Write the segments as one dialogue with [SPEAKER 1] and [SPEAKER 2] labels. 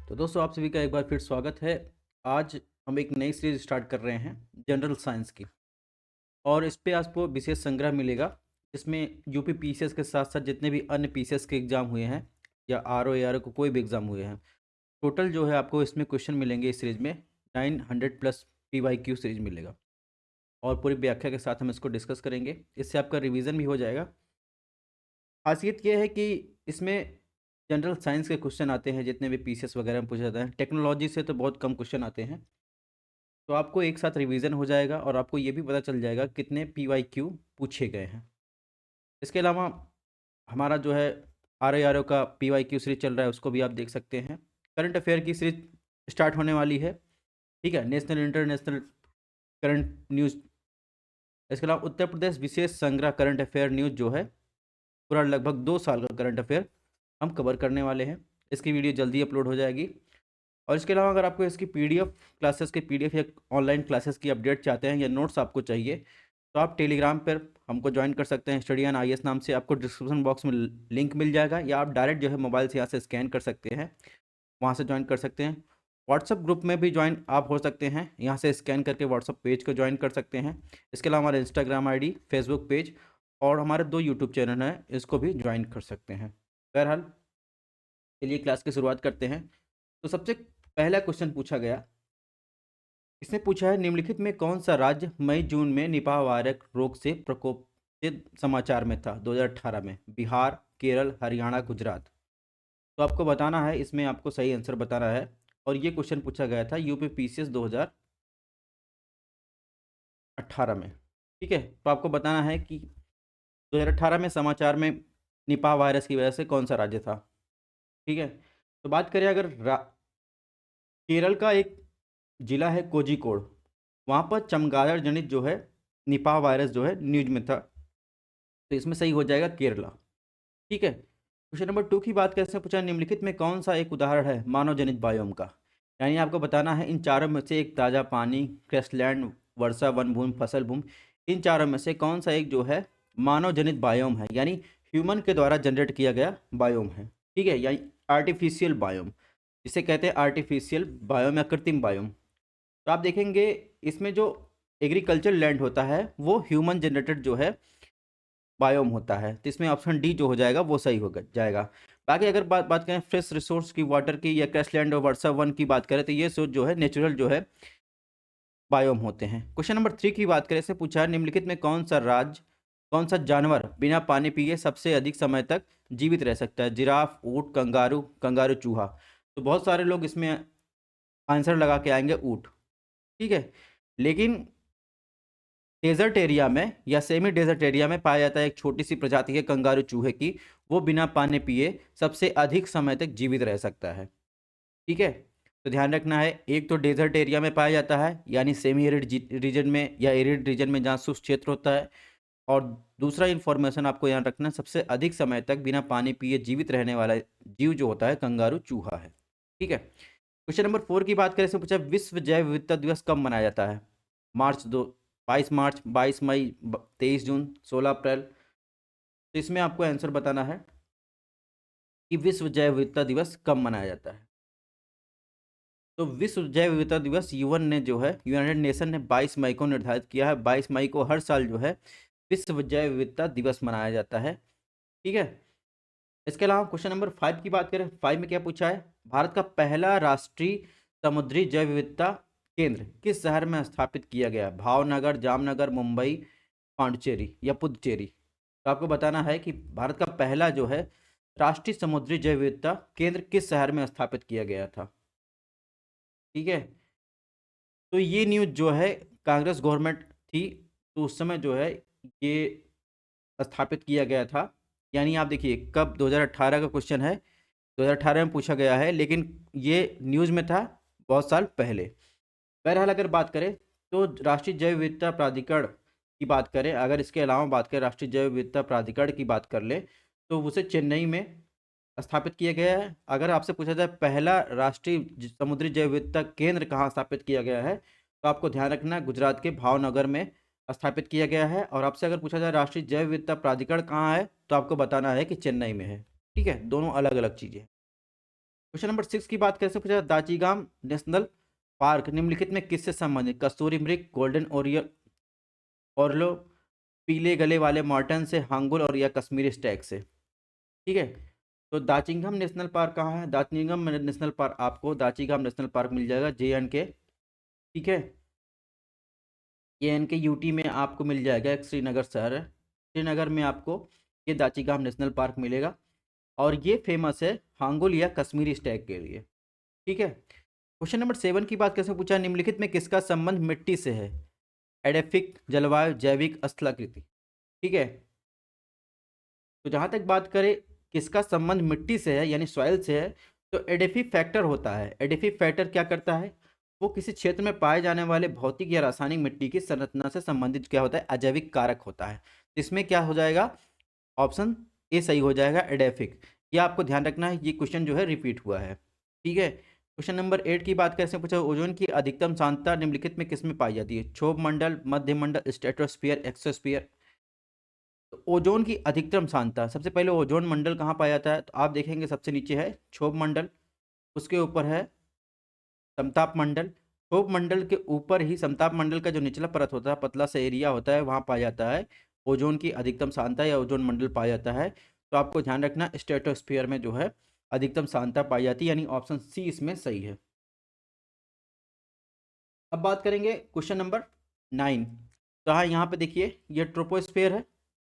[SPEAKER 1] तो दोस्तों आप सभी का एक बार फिर स्वागत है। आज हम एक नई सीरीज स्टार्ट कर रहे हैं जनरल साइंस की। और इस पे आपको विशेष संग्रह मिलेगा। इसमें यूपी पीसीएस के साथ साथ जितने भी अन्य पीसीएस के एग्ज़ाम हुए हैं या आरओ एआरओ को कोई भी एग्ज़ाम हुए हैं, टोटल जो है आपको इसमें क्वेश्चन मिलेंगे इस सीरीज में 900 प्लस पीवाईक्यू सीरीज मिलेगा। और पूरी व्याख्या के साथ हम इसको डिस्कस करेंगे। इससे आपका रिवीजन भी हो जाएगा। खासियत ये है कि इसमें जनरल साइंस के क्वेश्चन आते हैं, जितने भी पीसीएस वगैरह में पूछे जाते हैं। टेक्नोलॉजी से तो बहुत कम क्वेश्चन आते हैं। तो आपको एक साथ रिवीजन हो जाएगा और आपको ये भी पता चल जाएगा कितने पीवाईक्यू पूछे गए हैं। इसके अलावा हमारा जो है आर आई आर ओ का पीवाईक्यू सीरीज चल रहा है, उसको भी आप देख सकते हैं। करंट अफेयर की सीरीज स्टार्ट होने वाली है, ठीक है। National international current news. इसके अलावा उत्तर प्रदेश विशेष संग्रह करंट अफेयर न्यूज़ जो है, पूरा लगभग 2 साल का करंट अफेयर हम कवर करने वाले हैं। इसकी वीडियो जल्दी अपलोड हो जाएगी। और इसके अलावा अगर आपको इसकी पीडीएफ क्लासेस के पीडीएफ या ऑनलाइन क्लासेस की अपडेट चाहते हैं या नोट्स आपको चाहिए, तो आप टेलीग्राम पर हमको ज्वाइन कर सकते हैं। स्टडी ऑन आईएएस नाम से आपको डिस्क्रिप्शन बॉक्स में लिंक मिल जाएगा, या आप डायरेक्ट जो है मोबाइल से यहाँ से स्कैन कर सकते हैं, वहाँ से ज्वाइन कर सकते हैं। व्हाट्सअप ग्रुप में भी ज्वाइन आप हो सकते हैं, यहाँ से स्कैन करके व्हाट्सअप पेज को ज्वाइन कर सकते हैं। इसके अलावा हमारे इंस्टाग्राम आईडी, फेसबुक पेज और हमारे 2 यूट्यूब चैनल हैं, इसको भी ज्वाइन कर सकते हैं। बहरहाल चलिए क्लास की शुरुआत करते हैं। तो सबसे पहला क्वेश्चन पूछा गया, इसने पूछा है निम्नलिखित में कौन सा राज्य मई जून में निपाह वायरस रोग से प्रकोपित समाचार में था 2018 में? बिहार, केरल, हरियाणा, गुजरात। तो आपको बताना है, इसमें आपको सही आंसर बताना है। और ये क्वेश्चन पूछा गया था यूपी पीसीएस 2018 में, ठीक है। तो आपको बताना है कि 2018 में समाचार में निपाह वायरस की वजह से कौन सा राज्य था, ठीक है। तो बात करें अगर केरल का एक जिला है कोझिकोड, वहाँ पर चमगादड़ जनित जो है निपाह वायरस जो है न्यूज में था। तो इसमें सही हो जाएगा केरला, ठीक है। क्वेश्चन नंबर 2 की बात कैसे पूछा, निम्नलिखित में कौन सा एक उदाहरण है मानव जनित बायोम का? यानी आपको बताना है इन चारों में से एक ताज़ा पानी, क्रैशलैंड, वर्षा, वन भूमि, फसल भूमि, इन चारों में से कौन सा एक जो है मानव जनित बायोम है, यानी ह्यूमन के द्वारा जनरेट किया गया बायोम है, ठीक है। यानी आर्टिफिशियल बायोम, जिसे कहते हैं आर्टिफिशियल बायोम या कृत्रिम बायोम। तो आप देखेंगे इसमें जो एग्रीकल्चर लैंड होता है वो ह्यूमन जनरेटेड जो है बायोम होता है। तो इसमें ऑप्शन डी जो हो जाएगा वो सही हो जाएगा। बाकी अगर बात बात करें फ्रेश रिसोर्स की, वाटर की, या क्रैशलैंड और वर्षा वन की बात करें, तो ये सोच जो है नेचुरल जो है बायोम होते हैं। क्वेश्चन नंबर 3 की बात करें, इससे पूछा है निम्नलिखित में कौन सा जानवर बिना पानी पिए सबसे अधिक समय तक जीवित रह सकता है? जिराफ, ऊँट, कंगारू, कंगारू चूहा। तो बहुत सारे लोग इसमें आंसर लगा के आएंगे ऊँट, ठीक है। लेकिन डेजर्ट एरिया में या सेमी डेजर्ट एरिया में पाया जाता है एक छोटी सी प्रजाति है कंगारू चूहे की, वो बिना पानी पिए सबसे अधिक समय तक जीवित रह सकता है, ठीक है। तो ध्यान रखना है, एक तो डेजर्ट एरिया में पाया जाता है यानी सेमी एरिड रीजन में या एरिड रीजन में जहाँ शुष्क क्षेत्र होता है। और दूसरा इन्फॉर्मेशन आपको याद रखना, सबसे अधिक समय तक बिना पानी पिए जीवित रहने वाला जीव जो होता है कंगारू चूहा है, ठीक है। क्वेश्चन नंबर 4 की बात करें, से पूछा विश्व जैव विविधता दिवस कब मनाया जाता है? मार्च 22 मार्च, 22 मई, 23 जून, 16 अप्रैल। तो इसमें आपको आंसर बताना है कि विश्व जैव विविधता दिवस कब मनाया जाता है। तो विश्व जैव विविधता दिवस यूएन ने जो है, यूनाइटेड नेशन ने 22 मई को निर्धारित किया है। 22 मई को हर साल जो है विश्व जैव विविधता दिवस मनाया जाता है, ठीक है। इसके अलावा क्वेश्चन नंबर 5 की बात करें, 5 में क्या पूछा है, भारत का पहला राष्ट्रीय समुद्री जैव विविधता केंद्र किस शहर में स्थापित किया गया? भावनगर, जामनगर, मुंबई, पांडिचेरी या पुदुचेरी। तो आपको बताना है कि भारत का पहला जो है राष्ट्रीय समुद्री जैव विविधता केंद्र किस शहर में स्थापित किया गया था, ठीक है। तो ये न्यूज जो है कांग्रेस गवर्नमेंट थी, तो उस समय जो है ये स्थापित किया गया था। यानी आप देखिए कब, 2018 का क्वेश्चन है, 2018 में पूछा गया है, लेकिन ये न्यूज़ में था बहुत साल पहले। बहरहाल अगर बात करें तो राष्ट्रीय जैव विविधता प्राधिकरण की बात करें, अगर इसके अलावा बात करें राष्ट्रीय जैव विविधता प्राधिकरण की बात कर ले, तो उसे चेन्नई में स्थापित किया गया है। अगर आपसे पूछा जाए पहला राष्ट्रीय समुद्री जैव विविधता केंद्र कहाँ स्थापित किया गया है, तो आपको ध्यान रखना है गुजरात के भावनगर में स्थापित किया गया है। और आपसे अगर पूछा जाए राष्ट्रीय जैव विविधता प्राधिकरण कहाँ है, तो आपको बताना है कि चेन्नई में है, ठीक है। दोनों अलग अलग चीज़ें। क्वेश्चन नंबर 6 की बात करें तो पूछा दाचीगाम नेशनल पार्क निम्नलिखित में किससे संबंधित? कस्तूरी मृग, गोल्डन ओरियल, ओरलो, पीले गले वाले मार्टन से, हांगुल और या कश्मीरी स्टैग से। ठीक है, तो दाचिंगम नेशनल पार्क कहाँ है? दाचिंगम नेशनल पार्क आपको दाचिंगम नेशनल पार्क मिल जाएगा JNK। ठीक है, JNK यूटी में आपको मिल जाएगा, एक श्रीनगर शहर है, श्रीनगर में आपको ये दाचिंगम नेशनल पार्क मिलेगा और ये फेमस है हांगुल या कश्मीरी स्टैग के लिए। ठीक है, क्वेश्चन नंबर 7 की बात कैसे पूछा? निम्नलिखित में किसका संबंध मिट्टी से है? एडेफिक, जलवायु, जैविक, स्थलाकृति। ठीक है, तो जहां तक बात करें किसका संबंध मिट्टी से है यानी सॉइल से है, तो एडेफी फैक्टर होता है। एडेफी फैक्टर क्या करता है? वो किसी क्षेत्र में पाए जाने वाले भौतिक या रासायनिक मिट्टी की संरचना से संबंधित क्या होता है? अजैविक कारक होता है। इसमें क्या हो जाएगा? ऑप्शन ए सही हो जाएगा, एडेफिक। ये आपको ध्यान रखना है, ये क्वेश्चन जो है रिपीट हुआ है। ठीक है, क्वेश्चन नंबर 8 की बात कैसे पूछा? ओजोन की अधिकतम सांद्रता निम्नलिखित में किसमें पाई जाती है? क्षोभ मंडल, मध्य मंडल, स्ट्रेटोस्फीयर, एक्सोस्फीयर। तो ओजोन की अधिकतम सांद्रता, सबसे पहले ओजोन मंडल कहाँ पाया जाता है? तो आप देखेंगे सबसे नीचे है क्षोभ मंडल, उसके ऊपर है समताप मंडल। क्षोभ मंडल के ऊपर ही समताप मंडल का जो निचला परत होता है, पतला सा एरिया होता है, वहाँ पाया जाता है ओजोन की अधिकतम सांद्रता या ओजोन मंडल पाया जाता है। तो आपको ध्यान रखना स्ट्रेटोस्फीयर में जो है अधिकतम सांद्रता पाई जाती है, यानी ऑप्शन सी इसमें सही है। अब बात करेंगे क्वेश्चन नंबर 9। तो हाँ, यहाँ पे देखिए ये ट्रोपोस्फेयर है।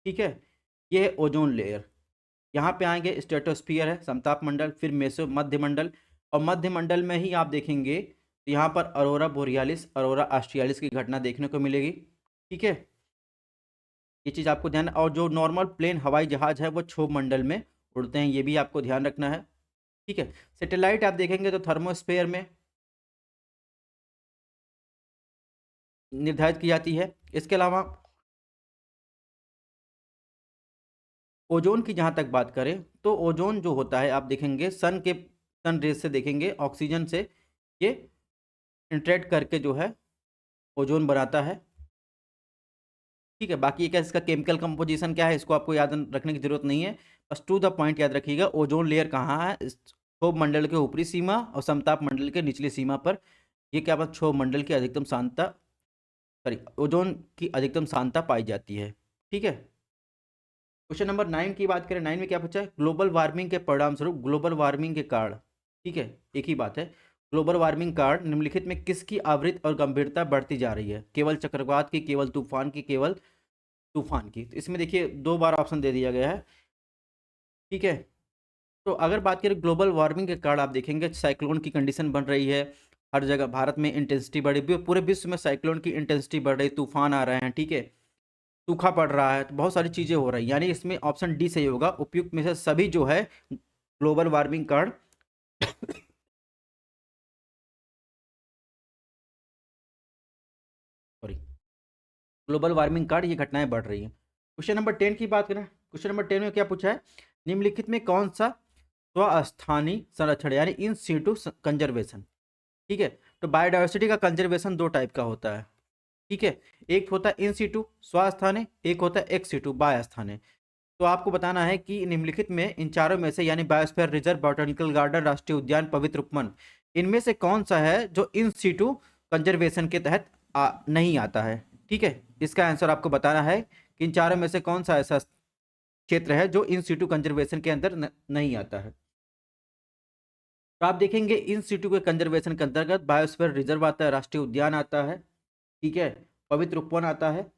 [SPEAKER 1] ठीक है, ये है ओजोन लेयर। यहाँ पे आएंगे स्ट्रेटोस्फियर है, समताप मंडल, फिर मेसो मध्य मंडल, और मध्य मंडल में ही आप देखेंगे तो यहाँ पर अरोरा बोरियालिस, अरोरा ऑस्ट्रियालिस की घटना देखने को मिलेगी। ठीक है, ये चीज़ आपको ध्यान, और जो नॉर्मल प्लेन हवाई जहाज है वो क्षोभ मंडल में उड़ते हैं, ये भी आपको ध्यान रखना है। ठीक है, सैटेलाइट आप देखेंगे तो थर्मोस्फेयर में निर्धारित की जाती है। इसके अलावा ओजोन की जहाँ तक बात करें तो ओजोन जो होता है आप देखेंगे सन रेज से देखेंगे, ऑक्सीजन से ये इंटरेक्ट करके जो है ओजोन बनाता है। ठीक है, बाकी क्या इसका केमिकल कंपोजिशन क्या है इसको आपको याद रखने की जरूरत नहीं है, बस टू द पॉइंट याद रखिएगा। ओजोन लेयर कहाँ है? क्षोभ मंडल के ऊपरी सीमा और समताप मंडल के निचली सीमा पर। ये क्या बात? क्षोभ मंडल की अधिकतम सांद्रता, सॉरी, ओजोन की अधिकतम सांद्रता पाई जाती है। ठीक है, क्वेश्चन नंबर 9 की बात करें, 9 में क्या पूछा है? ग्लोबल वार्मिंग के परिणाम स्वरूप, ग्लोबल वार्मिंग के कारण, ठीक है एक ही बात है, ग्लोबल वार्मिंग कारण निम्नलिखित में किसकी आवृत्ति और गंभीरता बढ़ती जा रही है? केवल चक्रवात की, केवल तूफान की, केवल तूफान की? तो इसमें देखिए 2 बार ऑप्शन दे दिया गया है। ठीक है, तो अगर बात करें ग्लोबल वार्मिंग के कारण, आप देखेंगे साइक्लोन की कंडीशन बन रही है हर जगह, भारत में इंटेंसिटी बढ़ी, पूरे विश्व में साइक्लोन की इंटेंसिटी बढ़ रही, तूफान आ रहे हैं। ठीक है, सूखा पड़ रहा है, तो बहुत सारी चीज़ें हो रही, यानी इसमें ऑप्शन डी सही होगा। उपयुक्त में से सभी जो है ग्लोबल वार्मिंग कारण सॉरी, ग्लोबल वार्मिंग कारण ये घटनाएं बढ़ रही हैं। क्वेश्चन नंबर 10 की बात करें, क्वेश्चन नंबर 10 में क्या पूछा है? निम्नलिखित में कौन सा स्वस्थानी संरक्षण यानी इन सीटू कंजर्वेशन? ठीक है, तो बायोडाइवर्सिटी का कंजर्वेशन 2 टाइप का होता है। ठीक है, एक होता है इन सीटू स्वास्थाने, एक होता है एक्स सीटू बायस्थाने। तो आपको बताना है कि निम्नलिखित में इन चारों में से यानी बायोस्फीयर रिजर्व, बॉटनिकल गार्डन, राष्ट्रीय उद्यान, पवित्र उपवन, इनमें से कौन सा है जो इन सीटू कंजर्वेशन के तहत नहीं आता है? ठीक है, इसका आंसर आपको बताना है कि इन चारों में से कौन सा ऐसा क्षेत्र है जो इन सीटू कंजर्वेशन के अंदर नहीं आता है। तो आप देखेंगे इन सीटू के कंजर्वेशन के अंतर्गत बायोस्फीयर रिजर्व आता है, राष्ट्रीय उद्यान आता है, ठीक है, पवित्र उपवन आता है,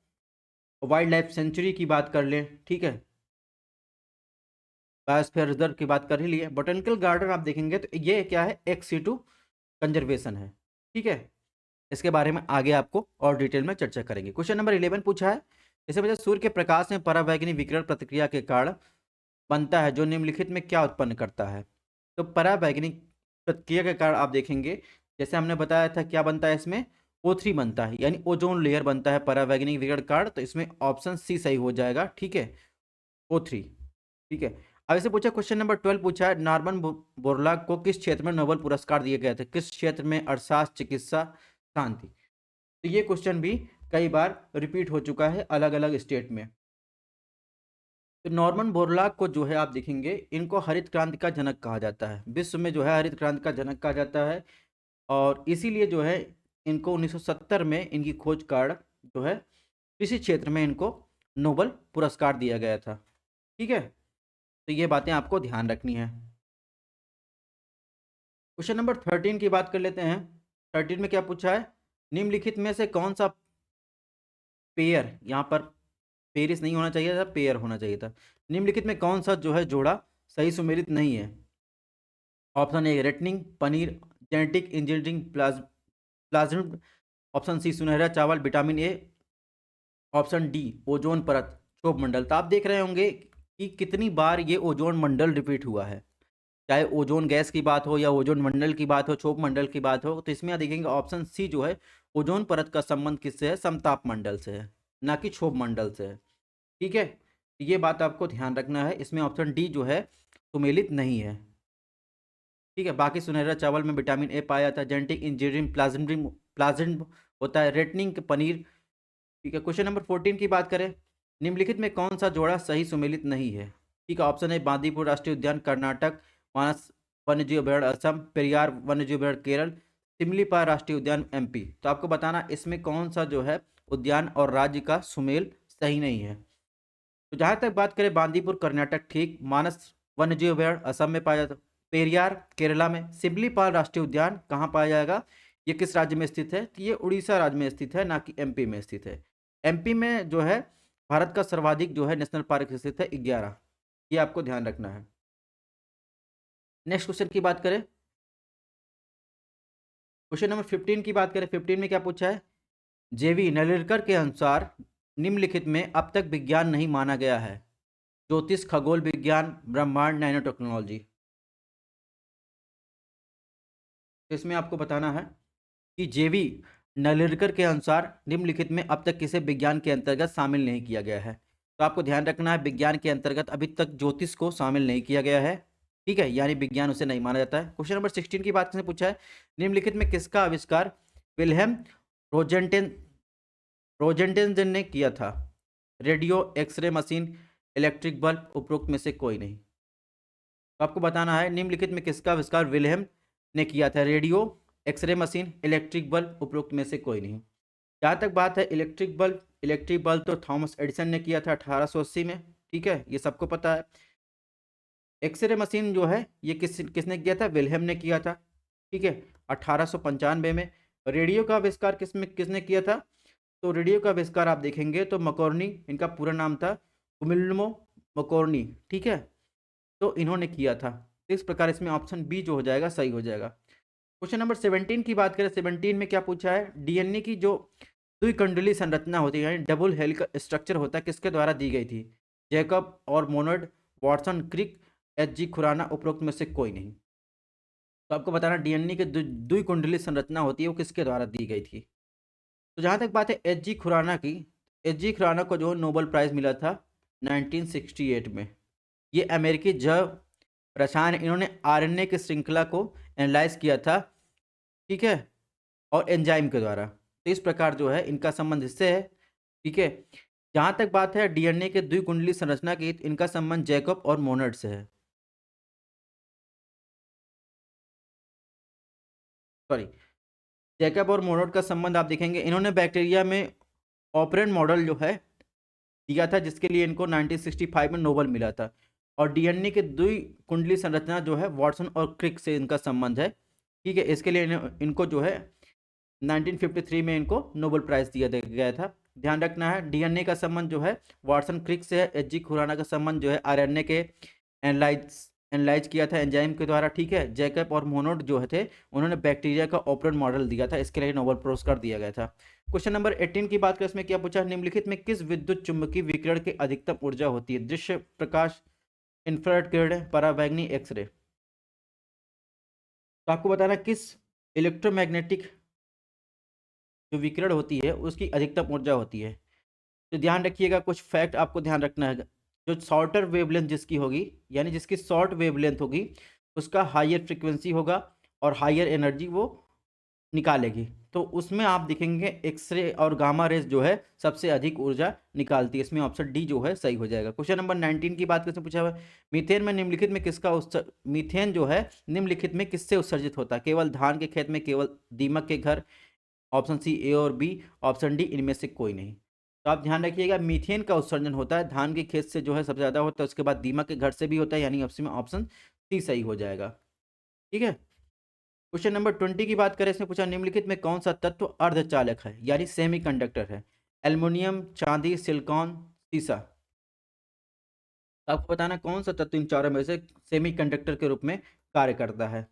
[SPEAKER 1] वाइल्ड लाइफ सेंचुरी की बात कर लें, ठीक है, बायोस्फीयर रिजर्व की बात कर ही लिए, बोटेनिकल गार्डन आप देखेंगे तो ये क्या है? एक्स सीटू कंजर्वेशन है। ठीक है, इसके बारे में आगे आपको और डिटेल में चर्चा करेंगे। क्वेश्चन नंबर 11 पूछा है, जैसे वजह सूर्य के प्रकाश में परावैंगनी विकिरण प्रतिक्रिया के कारण बनता है जो निम्नलिखित में क्या उत्पन्न करता है? तो परावैंगनी प्रतिक्रिया के कारण आप देखेंगे, जैसे हमने बताया था क्या बनता है इसमें? O3 बनता है, यानी ओजोन लेयर बनता है परावैंगनी विकिरण कारण। तो इसमें ऑप्शन सी सही हो जाएगा। ठीक है, O3। ठीक है, अब इसे पूछा क्वेश्चन नंबर 12 पूछा है, नॉर्मन बोरलॉग को किस क्षेत्र में नोबेल पुरस्कार दिए गए थे? किस क्षेत्र में? अर्थशास्त्र, चिकित्सा, शांति। तो ये क्वेश्चन भी कई बार रिपीट हो चुका है अलग अलग स्टेट में। तो नॉर्मन बोरलॉग को जो है आप देखेंगे, इनको हरित क्रांति का जनक कहा जाता है, विश्व में जो है हरित क्रांति का जनक कहा जाता है। और इसीलिए जो है इनको 1970 में इनकी खोज कार्ड जो है कृषि क्षेत्र में इनको नोबल पुरस्कार दिया गया था। ठीक है, तो ये बातें आपको ध्यान रखनी है। क्वेश्चन नंबर 13 की बात कर लेते हैं। 13 में क्या पूछा है, निम्नलिखित में से कौन सा पेयर, यहाँ पर पेरिस नहीं होना चाहिए था, पेयर होना चाहिए था। निम्नलिखित में कौन सा जो है जोड़ा सही सुमेलित नहीं है। ऑप्शन ए रेटनिंग पनीर, जेनेटिक इंजीनियरिंग प्लाज्म, ऑप्शन सी सुनहरा चावल vitamin A, option D ozone परत क्षोभ मंडल। तो आप देख रहे होंगे कि कितनी बार ये ओजोन मंडल रिपीट हुआ है, चाहे ओजोन गैस की बात हो या ओजोन मंडल की बात हो, क्षोभ मंडल की बात हो। तो इसमें आप देखेंगे ऑप्शन सी जो है ओजोन परत का संबंध किससे है, समताप मंडल से है, ना कि क्षोभ मंडल से है। ठीक है, तो ये बात आपको ध्यान रखना है, इसमें ऑप्शन डी जो है सुमेलित नहीं है। ठीक है, बाकी सुनहरा चावल में विटामिन ए पाया जाता है, जेनेटिक इंजीनियरिंग प्लाज्म होता है, रेटनिंग पनीर। ठीक है, क्वेश्चन नंबर 14 की बात करें, निम्नलिखित में कौन सा जोड़ा सही सुमेलित नहीं है। ठीक है, ऑप्शन है बांदीपुर राष्ट्रीय उद्यान कर्नाटक, मानस वन्यजीव अभयारण्य असम, पेरियार वन्यजीव अभयारण्य केरल, सिमलीपाल राष्ट्रीय उद्यान एमपी। तो आपको बताना इसमें कौन सा जो है उद्यान और राज्य का सुमेल सही नहीं है। तो जहाँ तक बात करें बांदीपुर कर्नाटक ठीक, मानस वन्यजीव अभयारण्य असम में पाया जाता, पेरियार केरला में, सिमलीपाल राष्ट्रीय उद्यान कहाँ पाया जाएगा, ये किस राज्य में स्थित है, तो ये उड़ीसा राज्य में स्थित है, ना कि एमपी में स्थित है। एमपी में जो है भारत का सर्वाधिक जो है नेशनल पार्क स्थित है 11, ये आपको ध्यान रखना है। नेक्स्ट क्वेश्चन की बात करें, क्वेश्चन नंबर 15 की बात करें। 15 में क्या पूछा है, जेवी नलिरकर के अनुसार निम्नलिखित में अब तक विज्ञान नहीं माना गया है, ज्योतिष, खगोल विज्ञान, ब्रह्मांड, नैनो टेक्नोलॉजी। तो इसमें आपको बताना है कि जेवी नलिरकर के अनुसार निम्नलिखित में अब तक किसे विज्ञान के अंतर्गत शामिल नहीं किया गया है। तो आपको ध्यान रखना है विज्ञान के अंतर्गत अभी तक ज्योतिष को शामिल नहीं किया गया है। ठीक है, यानी विज्ञान उसे नहीं माना जाता है। क्वेश्चन नंबर 16 की बात से पूछा है, निम्नलिखित में किसका आविष्कार विल्हेम रोजेंटेन रोजेंटेन ने किया था, radio, x ray machine, electric bulb, उपरोक्त में से कोई नहीं। तो आपको बताना है निम्नलिखित में किसका आविष्कार विल्हेम ने किया था, radio, x ray machine, electric bulb, उपरोक्त में से कोई नहीं। जहाँ तक बात है इलेक्ट्रिक बल्ब तो थॉमस एडिसन ने किया था 1880 में। ठीक है, ये सबको पता है। एक्सरे मशीन जो है ये किसने किया था, विल्हेम ने किया था। ठीक है, 1895 में। रेडियो का आविष्कार किसने किया था, तो रेडियो का आविष्कार आप देखेंगे तो मकॉर्नी, इनका पूरा नाम था गुमिल्मो मकॉर्नी। ठीक है, तो इन्होंने किया था। तो इस प्रकार इसमें ऑप्शन बी जो हो जाएगा सही हो जाएगा। क्वेश्चन नंबर 17 की बात करें, 17 में क्या पूछा है, डीएनए की जो द्विकुंडली संरचना होती है यानी डबल हेलिकल स्ट्रक्चर होता है किसके द्वारा दी गई थी, जैकब और मोनर्ड, वॉटसन, क्रिक, एच.जी. खुराना, उपरोक्त में से कोई नहीं। तो आपको बताना डीएनए की द्विकुंडली संरचना होती है वो किसके द्वारा दी गई थी। तो जहाँ तक बात है एच.जी. खुराना की, एच.जी. खुराना को जो नोबेल प्राइज़ मिला था 1968 में। ये अमेरिकी जैव रसायन, इन्होंने आरएनए की श्रृंखला को एनालाइज किया था। ठीक है, और एंजाइम के द्वारा। तो इस प्रकार जो है इनका संबंध इससे है। ठीक है, जहाँ तक बात है डीएनए के द्विकुंडली संरचना की, इनका संबंध जैकब और मोनर्ड से है। सॉरी, जैकब और मोनर्ड का संबंध आप देखेंगे, इन्होंने बैक्टीरिया में ऑपरेंट मॉडल जो है दिया था जिसके लिए इनको 1965 में नोबेल मिला था। और डीएनए के द्विकुंडली संरचना जो है वाटसन और क्रिक से इनका संबंध है। ठीक है, इसके लिए इनको जो है 1953 में इनको नोबेल प्राइज़ दिया गया था। ध्यान रखना है डीएनए का संबंध जो है वाटसन क्रिक से है, एच.जी. खुराना का संबंध जो है आरएनए के एनालाइज किया था एंजाइम के द्वारा। ठीक है, जैकब और मोनोड जो थे उन्होंने बैक्टीरिया का ऑपरेंट मॉडल दिया था, इसके लिए नोबेल पुरस्कार दिया गया था। क्वेश्चन नंबर 18 की बात करें, इसमें क्या पूछा, निम्नलिखित में किस विद्युत चुम्बकीय विकिरण की अधिकतम ऊर्जा होती है, दृश्य प्रकाश, इंफ्रारेड किरण, पराबैंगनी, एक्सरे। तो आपको बताना किस इलेक्ट्रोमैग्नेटिक जो विकिरण होती है उसकी अधिकतम ऊर्जा होती है। तो ध्यान रखिएगा, कुछ फैक्ट आपको ध्यान रखना है। जो शॉर्टर वेवलेंथ जिसकी होगी, यानी जिसकी शॉर्ट वेवलेंथ होगी, उसका हायर फ्रिक्वेंसी होगा और हायर एनर्जी वो निकालेगी। तो उसमें आप देखेंगे एक्सरे और गामा रेज जो है सबसे अधिक ऊर्जा निकालती है। इसमें ऑप्शन डी जो है सही हो जाएगा। क्वेश्चन नंबर 19 की बात कैसे पूछा हुआ है, मीथेन में निम्नलिखित में किसका मीथेन जो है निम्नलिखित में किससे उत्सर्जित होता है, केवल धान के खेत में, केवल दीमक के घर, ऑप्शन सी ए और बी, ऑप्शन डी इनमें से कोई नहीं। तो आप ध्यान रखिएगा, मीथेन का उत्सर्जन होता है धान के खेत से जो है सबसे ज़्यादा होता है, उसके बाद दीमक के घर से भी होता है, यानी ऑप्शन सी सही हो जाएगा। ठीक है। क्वेश्चन नंबर 20 की बात करें, इसमें पूछा निम्नलिखित में कौन सा तत्व अर्धचालक है, यानी सेमी कंडक्टर है, एल्युमिनियम, चांदी, सिलिकॉन, सीसा। आपको बताना कौन सा तत्व इन चारों में से सेमी कंडक्टर के रूप में कार्य करता है।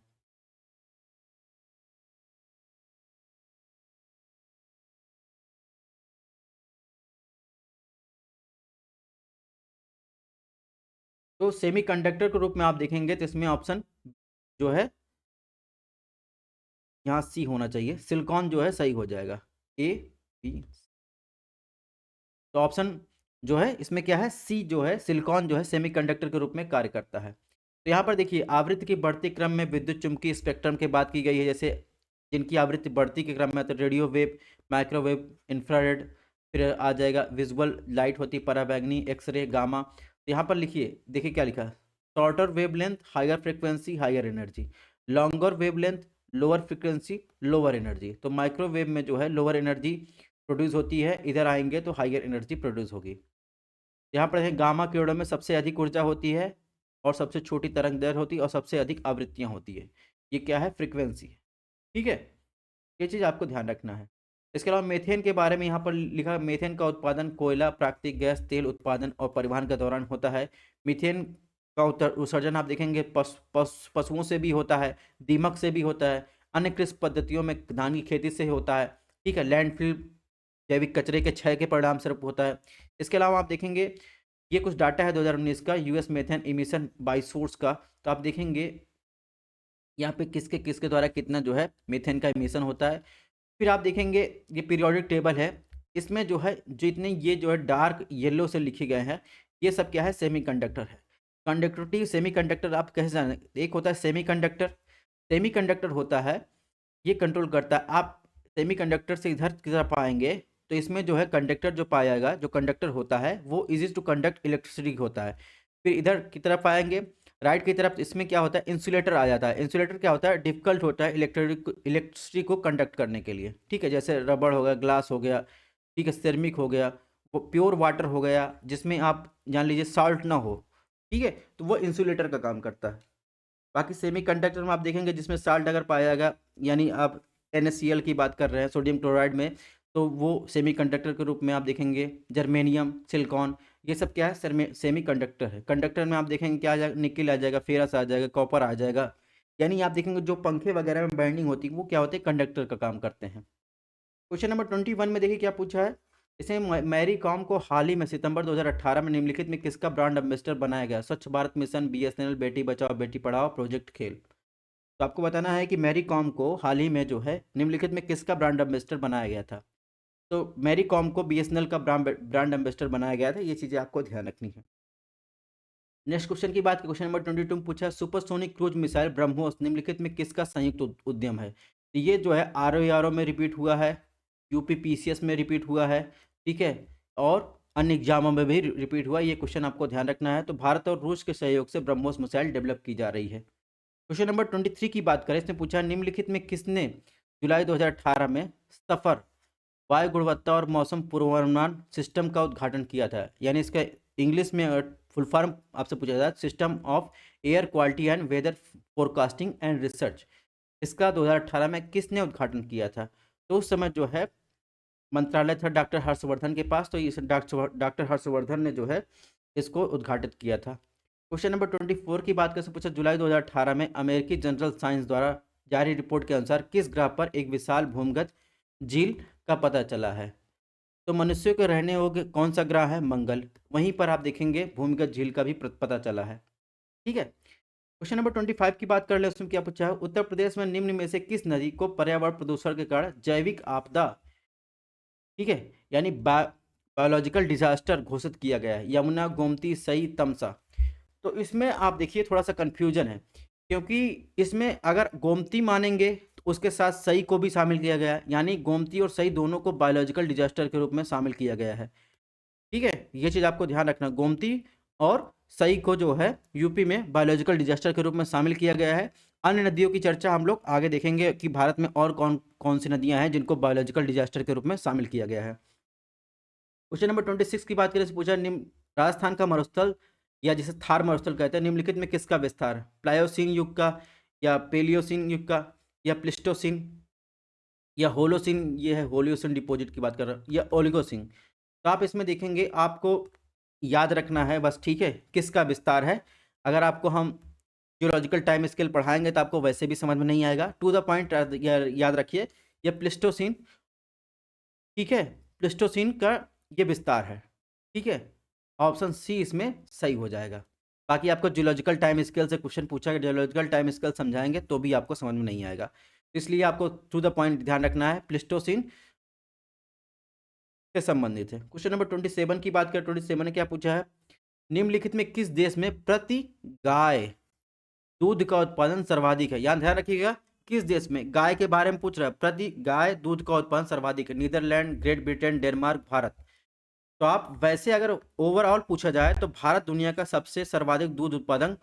[SPEAKER 1] तो सेमी कंडक्टर के रूप में आप देखेंगे तो इसमें ऑप्शन जो है यहाँ सी होना चाहिए, सिलिकॉन जो है सही हो जाएगा, ए बी। तो ऑप्शन जो है इसमें क्या है, सी जो है सिलिकॉन जो है सेमीकंडक्टर के रूप में कार्य करता है। तो यहाँ पर देखिए आवृत्ति की बढ़ती क्रम में विद्युत चुम्बकीय स्पेक्ट्रम की बात की गई है, जैसे जिनकी आवृत्ति बढ़ती के क्रम में, तो रेडियो वेव, माइक्रोवेव, इंफ्रारेड, फिर आ जाएगा विजुअल लाइट होती, पराबैंगनी, एक्सरे, गामा। तो यहाँ पर लिखिए, देखिए क्या लिखा है, shorter wavelength higher frequency higher energy, longer wavelength lower frequency lower energy. तो माइक्रोवेव में जो है लोअर एनर्जी प्रोड्यूस होती है, इधर आएंगे तो हाइयर एनर्जी प्रोड्यूस होगी। यहाँ पर है गामा किरणों में सबसे अधिक ऊर्जा होती है और सबसे छोटी तरंग दैर्घ्य होती है और सबसे अधिक आवृत्तियाँ होती है। ये क्या है, फ्रिक्वेंसी है। ठीक है, ये चीज़ आपको ध्यान रखना है। इसके अलावा मेथेन के बारे में यहाँ पर लिखा, मेथेन का उत्पादन कोयला, प्राकृतिक गैस, तेल उत्पादन और परिवहन के दौरान होता है। मीथेन का उत्सर्जन आप देखेंगे पशुओं से भी होता है, दीमक से भी होता है, अन्य कृषि पद्धतियों में धान की खेती से होता है। ठीक है, लैंडफिल जैविक कचरे के क्षय के परिणाम स्वरूप होता है। इसके अलावा आप देखेंगे ये कुछ डाटा है 2019 का US methane emission by source का। तो आप देखेंगे यहाँ पे किसके किसके द्वारा कितना जो है मीथेन का इमिशन होता है। फिर आप देखेंगे ये पीरियोडिक टेबल है, इसमें जो है जितने ये जो है डार्क येलो से लिखे गए हैं, ये सब क्या है, सेमीकंडक्टर है। कंडक्टिविटी सेमीकंडक्टर आप कैसे जाने, एक होता है सेमीकंडक्टर, सेमीकंडक्टर होता है ये कंट्रोल करता है। आप सेमीकंडक्टर से इधर की तरफ आएंगे तो इसमें जो है कंडक्टर जो पाएगा, जो कंडक्टर होता है वो इजी टू कंडक्ट इलेक्ट्रिसिटी होता है। फिर इधर की तरफ आएंगे राइट की तरफ, इसमें क्या होता है, इंसुलेटर आ जाता है। इंसुलेटर क्या होता है, डिफिकल्ट होता है इलेक्ट्रिसिटी को कंडक्ट करने के लिए। ठीक है, जैसे रबड़ हो गया, ग्लास हो गया, ठीक है, सेरेमिक हो गया, वो प्योर वाटर हो गया जिसमें आप जान लीजिए साल्ट ना हो। ठीक है, तो वो इंसुलेटर का काम करता है। बाकी सेमीकंडक्टर में आप देखेंगे जिसमें साल्ट अगर पाया जाएगा, यानी आप NaCl की बात कर रहे हैं, सोडियम क्लोराइड में, तो वो सेमीकंडक्टर के रूप में आप देखेंगे। जर्मेनियम, सिलिकॉन, ये सब क्या है, सेमीकंडक्टर है। कंडक्टर में आप देखेंगे क्या आ जाएगा, निकल आ जाएगा, फेरस आ जाएगा, कॉपर आ जाएगा। यानी आप देखेंगे जो पंखे वगैरह में बाइंडिंग होती है वो क्या होते हैं, कंडक्टर का काम करते हैं। क्वेश्चन नंबर 21 में देखिए क्या पूछा है, इसे मैरी कॉम को हाल ही में सितंबर 2018 में निम्नलिखित में किसका ब्रांड एम्बेसडर बनाया गया, स्वच्छ Bharat mission, BSNL, Beti Bachao Beti Padhao, project खेल। तो आपको बताना है कि मैरी कॉम को हाल ही में जो है निम्नलिखित में किसका ब्रांड एम्बेसडर बनाया गया था। तो मैरी कॉम को BSNL का ब्रांड एम्बेसडर बनाया गया था, ये चीज़ें आपको ध्यान रखनी है। नेक्स्ट क्वेश्चन की बात, क्वेश्चन नंबर 22 में पूछा सुपरसोनिक क्रूज मिसाइल ब्रह्मोस निम्नलिखित में किसका संयुक्त उद्यम है। तो ये जो है ROARO में रिपीट हुआ है, UPPCS में रिपीट हुआ है, ठीक है, और अन्य एग्जामों में भी रिपीट हुआ। ये क्वेश्चन आपको ध्यान रखना है। तो भारत और रूस के सहयोग से ब्रह्मोस मिसाइल डेवलप की जा रही है। क्वेश्चन नंबर 23 की बात करें, इसने पूछा निम्नलिखित में किसने जुलाई 2018 में सफर वायु गुणवत्ता और मौसम पूर्वानुमान सिस्टम का उद्घाटन किया था। यानी इसका इंग्लिश में फुल फॉर्म आपसे पूछा जाता है, system of air quality and weather forecasting and research. इसका 2018 में किसने उद्घाटन किया था। तो उस समय जो है मंत्रालय था डॉक्टर हर्षवर्धन के पास, तो इस डॉक्टर हर्षवर्धन ने जो है इसको उद्घाटित किया था। क्वेश्चन नंबर 24 की बात कैसे पूछा, जुलाई 2018 में अमेरिकी जनरल साइंस द्वारा जारी रिपोर्ट के अनुसार किस ग्रह पर एक विशाल भूमिगत झील का पता चला है। तो मनुष्यों के रहने योग्य कौन सा ग्रह है, मंगल। वहीं पर आप देखेंगे भूमिगत झील का भी पता चला है। ठीक है, क्वेश्चन नंबर 25 की बात कर ले, उसमें क्या पूछा है, उत्तर प्रदेश में निम्न में से किस नदी को पर्यावरण प्रदूषण के कारण जैविक आपदा, ठीक है, यानी बायोलॉजिकल डिजास्टर घोषित किया गया है, यमुना, गोमती, सई, तमसा। तो इसमें आप देखिए थोड़ा सा कंफ्यूजन है, क्योंकि इसमें अगर गोमती मानेंगे तो उसके साथ सई को भी शामिल किया गया है, यानी गोमती और सई दोनों को बायोलॉजिकल डिजास्टर के रूप में शामिल किया गया है। ठीक है, ये चीज़ आपको ध्यान रखना, गोमती और सई को जो है यूपी में बायोलॉजिकल डिजास्टर के रूप में शामिल किया गया है। अन्य नदियों की चर्चा हम लोग आगे देखेंगे कि भारत में और कौन कौन सी नदियां हैं जिनको बायोलॉजिकल डिजास्टर के रूप में शामिल किया गया है। क्वेश्चन नंबर 26 की बात करें तो पूछा राजस्थान का मरुस्थल या जिसे थार मरुस्थल कहते हैं निम्नलिखित में किसका विस्तार, प्लायोसीन युग का या पेलियोसीन युग का या प्लिस्टोसीन या होलोसीन, ये है होलियोसीन डिपॉजिट की बात कर रहा हूँ, या ओलिगोसीन। तो आप इसमें देखेंगे, आपको याद रखना है बस, ठीक है, किसका विस्तार है। अगर आपको हम जियोलॉजिकल टाइम स्केल पढ़ाएंगे तो आपको वैसे भी समझ में नहीं आएगा, टू द पॉइंट याद रखिए, ये प्लिस्टोसीन, ठीक है, प्लिस्टोसीन का ये विस्तार है। ठीक है, ऑप्शन सी इसमें सही हो जाएगा। बाकी आपको जियोलॉजिकल टाइम स्केल से क्वेश्चन पूछा गया, जियोलॉजिकल टाइम स्केल समझाएंगे तो भी आपको समझ में नहीं आएगा, इसलिए आपको टू द पॉइंट ध्यान रखना है, प्लिस्टोसीन से संबंधित है। क्वेश्चन नंबर 27 की बात करें, 27 ने क्या पूछा है, निम्नलिखित में किस देश में प्रति गाय दूध का उत्पादन सर्वाधिक है। यहाँ ध्यान रखिएगा, किस देश में, गाय के बारे में पूछ रहा है, प्रति गाय दूध का उत्पादन सर्वाधिक है, Netherland, Great Britain, Denmark, Bharat. तो आप वैसे अगर ओवरऑल पूछा जाए तो भारत दुनिया का सबसे सर्वाधिक दूध उत्पादन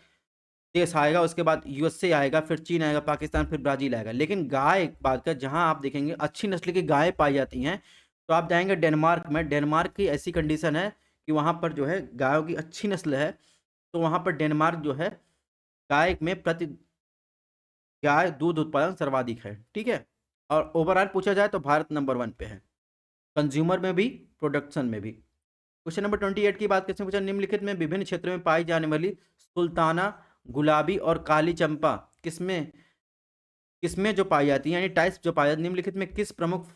[SPEAKER 1] देश आएगा, उसके बाद यूएसए आएगा, फिर चीन आएगा, पाकिस्तान, फिर ब्राजील आएगा। लेकिन गाय बात कर, जहां आप देखेंगे अच्छी नस्ल की गायें पाई जाती हैं, तो आप जाएंगे डेनमार्क में। डेनमार्क की ऐसी कंडीशन है कि वहां पर जो है गायों की अच्छी नस्ल है, तो वहां पर डेनमार्क जो है गाय में प्रति गाय दूध उत्पादन सर्वाधिक है। ठीक है, और ओवरऑल पूछा जाए तो भारत नंबर 1 पे है, कंज्यूमर में भी, प्रोडक्शन में भी। क्वेश्चन नंबर 28 की बात करते हैं, पूछा निम्नलिखित में विभिन्न क्षेत्रों में पाई जाने वाली सुल्ताना, गुलाबी और काली चंपा किसमें किसमें जो पाई जाती है, यानी टाइप्स जो पाई जाती है, निम्नलिखित में किस प्रमुख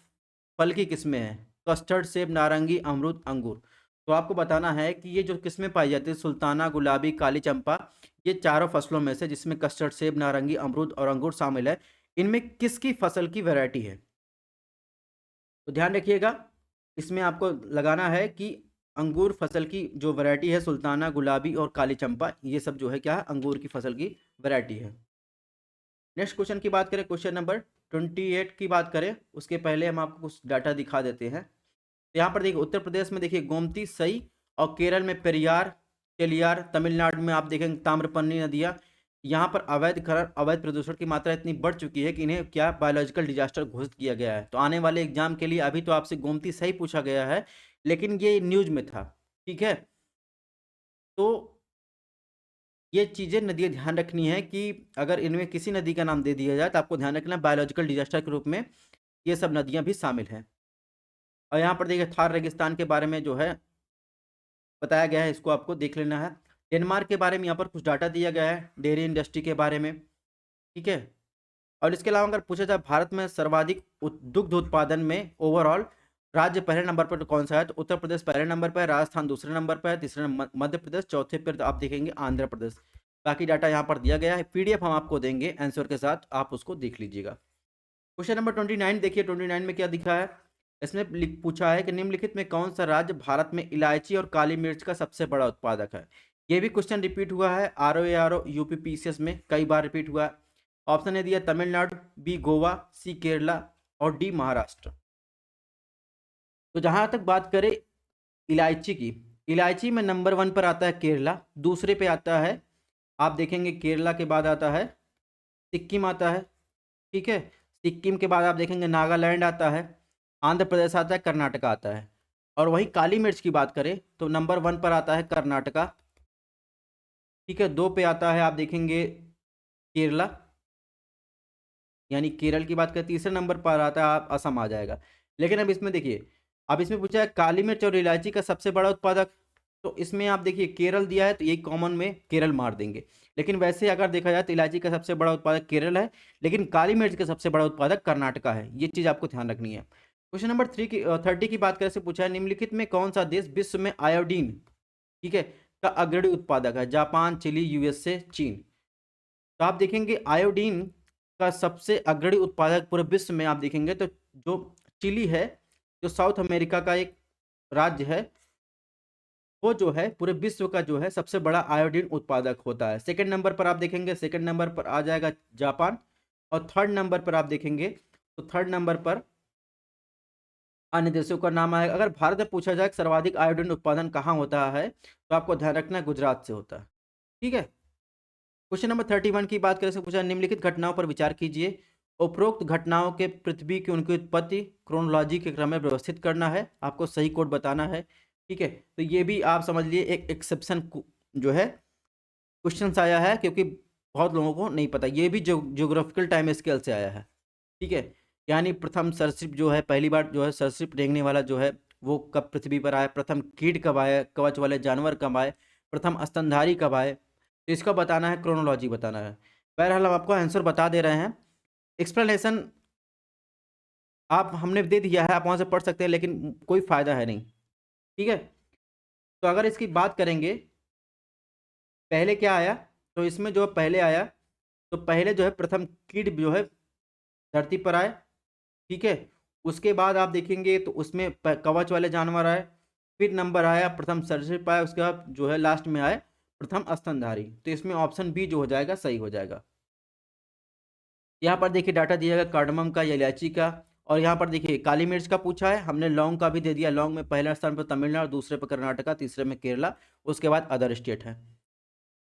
[SPEAKER 1] फल की किस्में हैं, कस्टर्ड, सेब, नारंगी, अमरूद, अंगूर। तो आपको बताना है कि ये जो किस्में पाई जाती है, सुल्ताना, गुलाबी, काली चंपा, ये चारों फसलों में से, जिसमें कस्टर्ड, सेब, नारंगी, अमरूद और अंगूर शामिल है, इनमें किसकी फसल की वैरायटी है। तो ध्यान रखिएगा, इसमें आपको लगाना है कि अंगूर फसल की जो वैरायटी है, सुल्ताना, गुलाबी और काली चंपा, ये सब जो है क्या है, अंगूर की फसल की वैरायटी है। नेक्स्ट क्वेश्चन की बात करें, क्वेश्चन नंबर 28 की बात करें, उसके पहले हम आपको कुछ डाटा दिखा देते हैं। तो यहाँ पर देखिए, उत्तर प्रदेश में देखिए गोमती, सई, और केरल में पेरियार, चेलियार, तमिलनाडु में आप देखेंगे ताम्रपर्णी नदियाँ। यहाँ पर अवैध खनन, अवैध प्रदूषण की मात्रा इतनी बढ़ चुकी है कि इन्हें क्या बायोलॉजिकल डिजास्टर घोषित किया गया है। तो आने वाले एग्जाम के लिए अभी तो आपसे गोमती सही पूछा गया है, लेकिन ये न्यूज में था। ठीक है, तो ये चीज़ें नदियाँ ध्यान रखनी है कि अगर इनमें किसी नदी का नाम दे दिया जाए तो आपको ध्यान रखना बायोलॉजिकल डिजास्टर के रूप में ये सब नदियाँ भी शामिल हैं। और यहाँ पर देखिए थार रेगिस्तान के बारे में जो है बताया गया है, इसको आपको देख लेना है। डेनमार्क के बारे में यहाँ पर कुछ डाटा दिया गया है, डेयरी इंडस्ट्री के बारे में। ठीक है, और इसके अलावा अगर पूछा जाए भारत में सर्वाधिक दुग्ध उत्पादन में ओवरऑल राज्य पहले नंबर पर कौन सा है, तो उत्तर प्रदेश पहले नंबर पर है, राजस्थान दूसरे नंबर पर है, तीसरे मध्य प्रदेश, चौथे पर आप देखेंगे आंध्र प्रदेश। बाकी डाटा यहाँ पर दिया गया है, पीडीएफ हम आपको देंगे आंसर के साथ, आप उसको देख लीजिएगा। क्वेश्चन नंबर 29 देखिए, 29 में क्या दिखा है, इसमें पूछा है कि निम्नलिखित में कौन सा राज्य भारत में इलायची और काली मिर्च का सबसे बड़ा उत्पादक है। ये भी क्वेश्चन रिपीट हुआ है, आर यूपी पीसीएस में कई बार रिपीट हुआ है। ऑप्शन ए दिया तमिलनाडु, बी गोवा, सी केरला और डी महाराष्ट्र। तो जहां तक बात करें इलायची की, इलायची में नंबर 1 पर आता है केरला, दूसरे पे आता है, आप देखेंगे केरला के बाद आता है सिक्किम आता है। ठीक है, सिक्किम के बाद आप देखेंगे नागालैंड आता है, आंध्र प्रदेश आता है, कर्नाटका आता है। और वहीं काली मिर्च की बात करें तो नंबर 1 पर आता है कर्नाटका। ठीक है, 2 पे आता है आप देखेंगे केरला, यानी केरल की बात करें, तीसरे नंबर पर आता है आप असम आ जाएगा। लेकिन अब इसमें देखिए, अब इसमें पूछा है काली मिर्च और इलायची का सबसे बड़ा उत्पादक, तो इसमें आप देखिए केरल दिया है तो यही कॉमन में केरल मार देंगे। लेकिन वैसे अगर देखा जाए तो इलायची का सबसे बड़ा उत्पादक केरल है, लेकिन काली मिर्च का सबसे बड़ा उत्पादक कर्नाटका है, ये चीज आपको ध्यान रखनी है। क्वेश्चन नंबर 30 की बात करें से पूछा है निम्नलिखित में कौन सा देश विश्व में आयोडीन, ठीक है, का अग्रणी उत्पादक है, जापान, चिली, यूएसए, चीन। तो आप देखेंगे आयोडीन का सबसे अग्रणी उत्पादक पूरे विश्व में आप देखेंगे तो जो चिली है, जो साउथ अमेरिका का एक राज्य है, वो जो है पूरे विश्व का जो है सबसे बड़ा आयोडीन उत्पादक होता है। सेकंड नंबर पर आप देखेंगे, सेकंड नंबर पर आ जाएगा जापान, और थर्ड नंबर पर आप देखेंगे तो थर्ड नंबर पर अन्य देशों का नाम आएगा। अगर भारत में पूछा जाए कि सर्वाधिक आयोडीन उत्पादन कहाँ होता है तो आपको ध्यान रखना है गुजरात से होता है। ठीक है। क्वेश्चन नंबर 31 की बात करें तो पूछा निम्नलिखित घटनाओं पर विचार कीजिए। उपरोक्त घटनाओं के पृथ्वी की उनकी उत्पत्ति क्रोनोलॉजी के क्रम में व्यवस्थित करना है, आपको सही कोड बताना है। ठीक है, तो ये भी आप समझ लिए एक एक्सेप्शन जो है क्वेश्चन आया है, क्योंकि बहुत लोगों को नहीं पता, ये भी ज्योग्राफिकल टाइम स्केल से आया है। ठीक है, यानी प्रथम सरीसृप जो है, पहली बार जो है सरीसृप रेंगने वाला जो है वो कब पृथ्वी पर आया, प्रथम कीट कब आए, कवच वाले जानवर कब आए, प्रथम स्तनधारी कब आए, तो इसका बताना है, क्रोनोलॉजी बताना है। बहरहाल हम आपको आंसर बता दे रहे हैं। एक्सप्लेनेशन आप हमने दे दिया है, आप वहाँ से पढ़ सकते हैं, लेकिन कोई फायदा है नहीं। ठीक है, तो अगर इसकी बात करेंगे पहले क्या आया, तो इसमें जो पहले आया तो पहले जो है प्रथम कीट जो है धरती पर आए। ठीक है, उसके बाद आप देखेंगे तो उसमें कवच वाले जानवर आए, फिर नंबर आया प्रथम सरीसृप आया, उसके बाद जो है लास्ट में आए प्रथम स्तनधारी। तो इसमें ऑप्शन बी जो हो जाएगा सही हो जाएगा। यहाँ पर देखिए डाटा दिया गया कार्डमम का या इलायची का, और यहाँ पर देखिए काली मिर्च का पूछा है, हमने लौंग का भी दे दिया। लौंग में पहला स्थान पर तमिलनाडु, दूसरे पर कर्नाटका, तीसरे में केरला, उसके बाद अदर स्टेट है।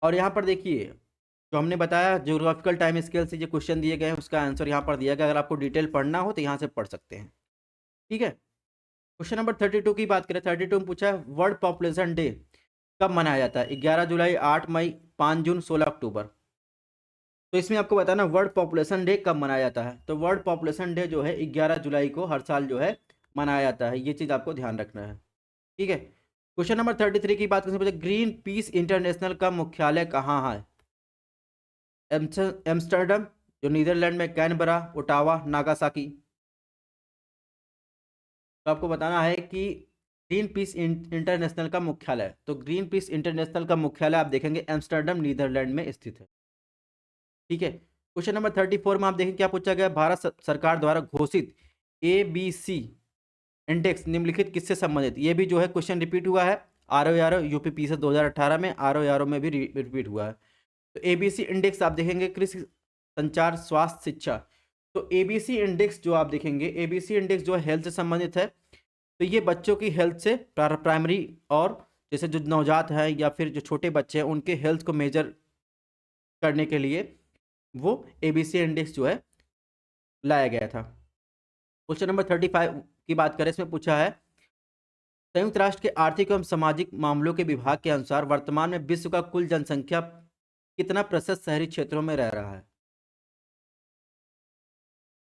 [SPEAKER 1] और यहाँ पर देखिए जो हमने बताया ज्योग्राफिकल टाइम स्केल से जो क्वेश्चन दिए गए हैं उसका आंसर यहाँ पर दिया गया। अगर आपको डिटेल पढ़ना हो तो यहाँ से पढ़ सकते हैं। ठीक है, क्वेश्चन नंबर 32 की बात करें, 32 में पूछा है वर्ल्ड पॉपुलेशन डे कब मनाया जाता है? 11 जुलाई, 8 मई, 5 जून, 16 अक्टूबर। तो इसमें आपको बताना वर्ल्ड पॉपुलेशन डे कब मनाया जाता है। तो वर्ल्ड पॉपुलेशन डे जो है 11 जुलाई को हर साल जो है मनाया जाता है, ये चीज़ आपको ध्यान रखना है। ठीक है, क्वेश्चन नंबर 33 की बात करें, ग्रीन पीस इंटरनेशनल का मुख्यालय कहाँ है? एम्स्टर्डम, जो नीदरलैंड में, कैनबरा, ओटावा, नागासाकी। तो आपको बताना है कि ग्रीन पीस इंटरनेशनल का मुख्यालय, तो ग्रीन पीस इंटरनेशनल का मुख्यालय आप देखेंगे एम्स्टर्डम नीदरलैंड में स्थित है। ठीक है, क्वेश्चन नंबर 34 में आप देखें क्या पूछा गया, भारत सरकार द्वारा घोषित ABC इंडेक्स निम्नलिखित किससे संबंधित? ये भी जो है क्वेश्चन रिपीट हुआ है, RO यूपीपी से 2018 में, RO में भी रिपीट हुआ है। तो ABC इंडेक्स आप देखेंगे कृषि, संचार, स्वास्थ्य, शिक्षा। तो ABC इंडेक्स जो आप देखेंगे, ABC इंडेक्स जो है हेल्थ से संबंधित है। तो ये बच्चों की हेल्थ से प्राइमरी, और जैसे जो नवजात है या फिर जो छोटे बच्चे हैं उनके हेल्थ को मेजर करने के लिए वो ABC इंडेक्स जो है लाया गया था। क्वेश्चन नंबर 35 की बात करें, इसमें पूछा है संयुक्त राष्ट्र के आर्थिक एवं सामाजिक मामलों के विभाग के अनुसार वर्तमान में विश्व का कुल जनसंख्या कितना प्रतिशत शहरी क्षेत्रों में रह रहा है?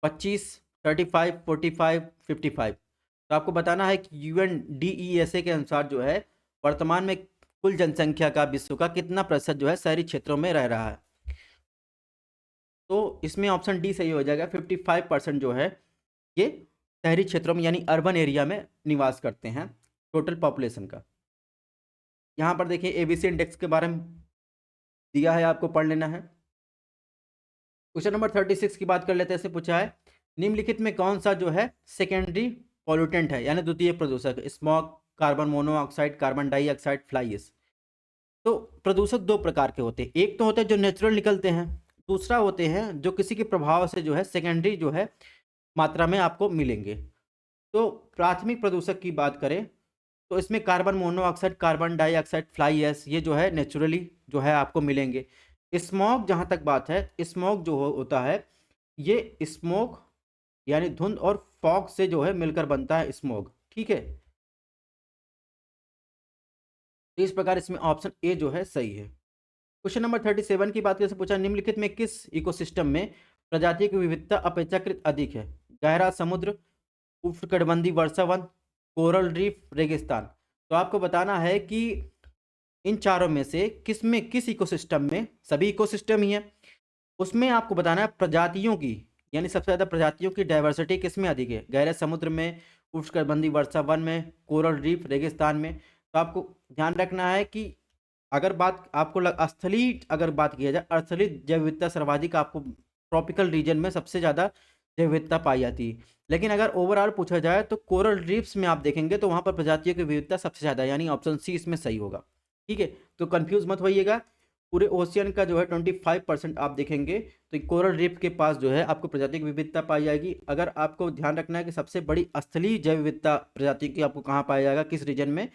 [SPEAKER 1] 25, 35, 45, 55। तो आपको बताना है कि UNDESA के अनुसार जो है वर्तमान में कुल जनसंख्या का विश्व का कितना प्रतिशत जो है शहरी क्षेत्रों में रह रहा है। तो इसमें ऑप्शन डी सही हो जाएगा, 55% जो है ये शहरी क्षेत्रों में यानी अर्बन एरिया में निवास करते हैं टोटल पॉपुलेशन का। यहाँ पर देखिए ABC इंडेक्स के बारे में दिया है, आपको पढ़ लेना है। क्वेश्चन नंबर 36 की बात कर लेते हैं, ऐसे पूछा है निम्नलिखित में कौन सा जो है सेकेंडरी पॉल्यूटेंट है, यानी द्वितीय प्रदूषक? Smog, carbon monoxide, carbon dioxide, fly ash. तो प्रदूषक दो प्रकार के होते हैं, एक तो होते हैं जो नेचुरल निकलते हैं, दूसरा होते हैं जो किसी के प्रभाव से जो है सेकेंडरी जो है मात्रा में आपको मिलेंगे। तो प्राथमिक प्रदूषक की बात करें तो इसमें carbon monoxide, carbon dioxide, fly ash, ये जो है नेचुरली जो है आपको मिलेंगे। स्मॉग जहाँ तक बात है, स्मॉग जो होता है ये स्मोक यानी धुंध और फॉग से जो है मिलकर बनता है स्मॉग। ठीक है, तो इस प्रकार इसमें ऑप्शन ए जो है सही है। क्वेश्चन नंबर 37 की बात करके पूछा निम्नलिखित में किस इकोसिस्टम में प्रजातियों की विविधता अपेक्षाकृत अधिक है? गहरा समुद्र, उष्णकटिबंधीय वर्षावन, कोरल रीफ, रेगिस्तान। तो आपको बताना है कि इन चारों में से किस में, किस इकोसिस्टम में, सभी इकोसिस्टम ही है, उसमें आपको बताना है प्रजातियों की, यानी सबसे ज़्यादा प्रजातियों की डाइवर्सिटी किस में अधिक है? गहरे समुद्र में, उष्णकटिबंधीय वर्षावन में, कोरल रीफ, रेगिस्तान में। तो आपको ध्यान रखना है कि अगर बात आपको स्थलीय अगर बात किया जाए, स्थलीय जैव विविधता सर्वाधिक आपको ट्रॉपिकल रीजन में सबसे ज़्यादा जैव विविधता पाई जाती है। लेकिन अगर ओवरऑल पूछा जाए तो कोरल रीफ्स में आप देखेंगे तो वहाँ पर प्रजातियों की विविधता सबसे ज़्यादा, यानी ऑप्शन सी इसमें सही होगा। ठीक है, तो कंफ्यूज मत होइएगा। पूरे ओशियन का जो है 25% आप देखेंगे तो कोरल रीफ के पास जो है आपको प्रजाति की विविधता पाई जाएगी। अगर आपको ध्यान रखना है कि सबसे बड़ी स्थलीय जैव विविधता प्रजाति की आपको कहाँ पाया जाएगा, किस रीजन में,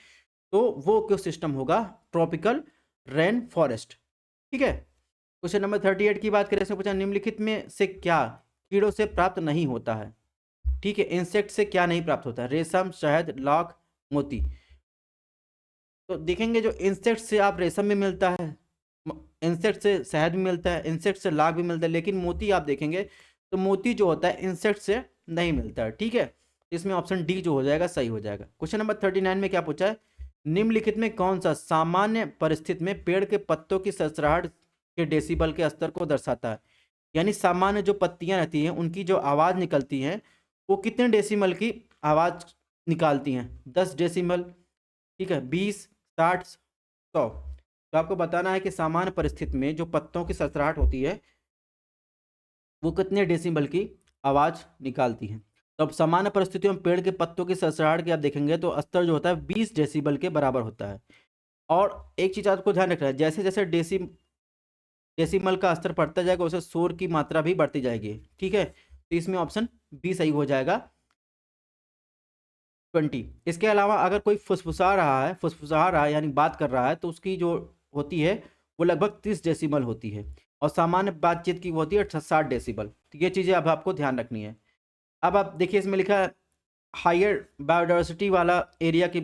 [SPEAKER 1] तो वो इको सिस्टम होगा ट्रॉपिकल रेन फॉरेस्ट। ठीक है। क्वेश्चन नंबर 38 की बात करें, इसमें पूछा निम्नलिखित में से क्या कीड़ों से प्राप्त नहीं होता है। ठीक है, इंसेक्ट से क्या नहीं प्राप्त होता है, रेशम, शहद, लाख, मोती। तो देखेंगे जो इंसेक्ट से आप रेशम भी मिलता है, इंसेक्ट से शहद भी मिलता है, इंसेक्ट से लाख भी मिलता है, लेकिन मोती आप देखेंगे तो मोती जो होता है इंसेक्ट से नहीं मिलता है। ठीक है, इसमें ऑप्शन डी जो हो जाएगा सही हो जाएगा। क्वेश्चन नंबर 39 में क्या पूछा है, निम्नलिखित में कौन सा सामान्य परिस्थिति में पेड़ के पत्तों की सरसराहट के डेसिबल के स्तर को दर्शाता है। यानी सामान्य जो पत्तियां रहती हैं उनकी जो आवाज़ निकलती हैं वो कितने डेसिमल की आवाज़ निकालती हैं, 10 डेसिमल, ठीक है, 20, 60, 100। तो आपको बताना है कि सामान्य परिस्थिति में जो पत्तों की सरसराहट होती है वो कितने डेसिबल की आवाज़ निकालती है। तो अब सामान्य परिस्थितियों में पेड़ के पत्तों की सरसराहट की आप देखेंगे तो स्तर जो होता है 20 डेसिबल के बराबर होता है। और एक चीज़ आपको ध्यान रखना है, जैसे जैसे डेसिमल का स्तर बढ़ता जाएगा उसे शोर की मात्रा भी बढ़ती जाएगी। ठीक है, तो इसमें ऑप्शन बी सही हो जाएगा, 20। इसके अलावा अगर कोई फुसफुसा रहा है यानी बात कर रहा है तो उसकी जो होती है वो लगभग 30 डेसिबल होती है, और सामान्य बातचीत की होती है 60 डेसिबल। तो ये चीज़ें अब आपको ध्यान रखनी है। अब आप देखिए इसमें लिखा है हायर बायोडाइवर्सिटी वाला एरिया की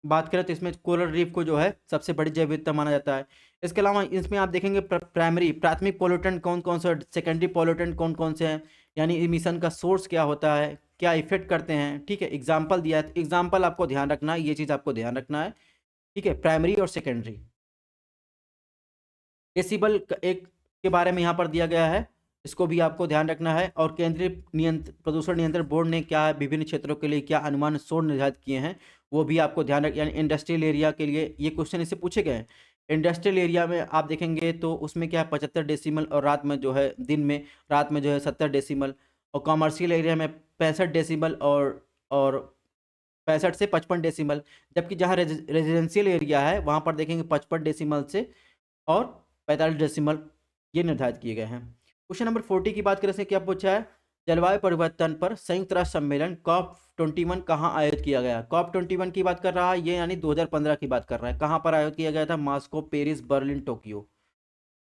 [SPEAKER 1] बात करें तो इसमें कोरल रीफ को जो है सबसे बड़ी जैव विविधता माना जाता है। इसके अलावा इसमें आप देखेंगे प्राथमिक पोल्यूटेंट कौन कौन से, सेकेंडरी पोल्यूटेंट कौन कौन से हैं, यानी इमिशन का सोर्स क्या होता है, क्या इफेक्ट करते हैं। ठीक है, एग्जाम्पल दिया है तो एग्जाम्पल आपको ध्यान रखना है, ये चीज़ आपको ध्यान रखना है। ठीक है, प्राइमरी और सेकेंडरी डेसिबल एक के बारे में यहाँ पर दिया गया है, इसको भी आपको ध्यान रखना है। और केंद्रीय प्रदूषण नियंत्रण बोर्ड ने क्या विभिन्न क्षेत्रों के लिए क्या अनुमान शोर निर्धारित किए हैं वो भी आपको ध्यान रख, यानी इंडस्ट्रियल एरिया के लिए ये क्वेश्चन इससे पूछे गए हैं। इंडस्ट्रियल एरिया में आप देखेंगे तो उसमें क्या है 75 डेसिमल, और रात में जो है दिन में रात में जो है 70 डेसिमल, और कॉमर्शियल एरिया में 65 डेसिमल और 65 से 55 डेसिमल। जबकि जहाँ रेजिडेंशियल एरिया है वहाँ पर देखेंगे 55 डेसिमल से और 45 डेसिमल ये निर्धारित किए गए हैं। क्वेश्चन नंबर 40 की बात करें से क्या पूछा है, जलवायु परिवर्तन पर संयुक्त राष्ट्र सम्मेलन COP21 कहाँ आयोजित किया गया। COP21 की बात कर रहा है ये, यानी 2015 की बात कर रहा है। कहाँ पर आयोजित किया गया था, मॉस्को, पेरिस, बर्लिन, टोक्यो।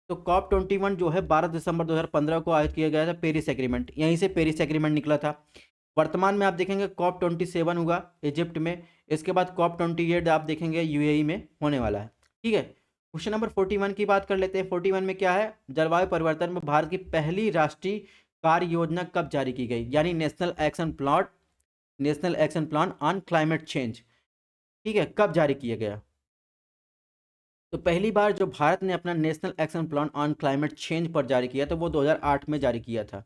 [SPEAKER 1] तो COP21 जो है 12 दिसंबर 2015 को आयोजित किया गया था। पेरिस एग्रीमेंट, यहीं से पेरिस एग्रीमेंट निकला था। वर्तमान में आप देखेंगे COP27 होगा इजिप्ट में, इसके बाद COP28 आप देखेंगे UAE में होने वाला है। ठीक है, क्वेश्चन नंबर 41 की बात कर लेते हैं। 41 में क्या है, जलवायु परिवर्तन में भारत की पहली राष्ट्रीय कार्य योजना कब जारी की गई, यानी national action plan on climate change. ठीक है, कब जारी किया गया, तो पहली बार जो भारत ने अपना national action plan on climate change पर जारी किया था वो 2008 में जारी किया था।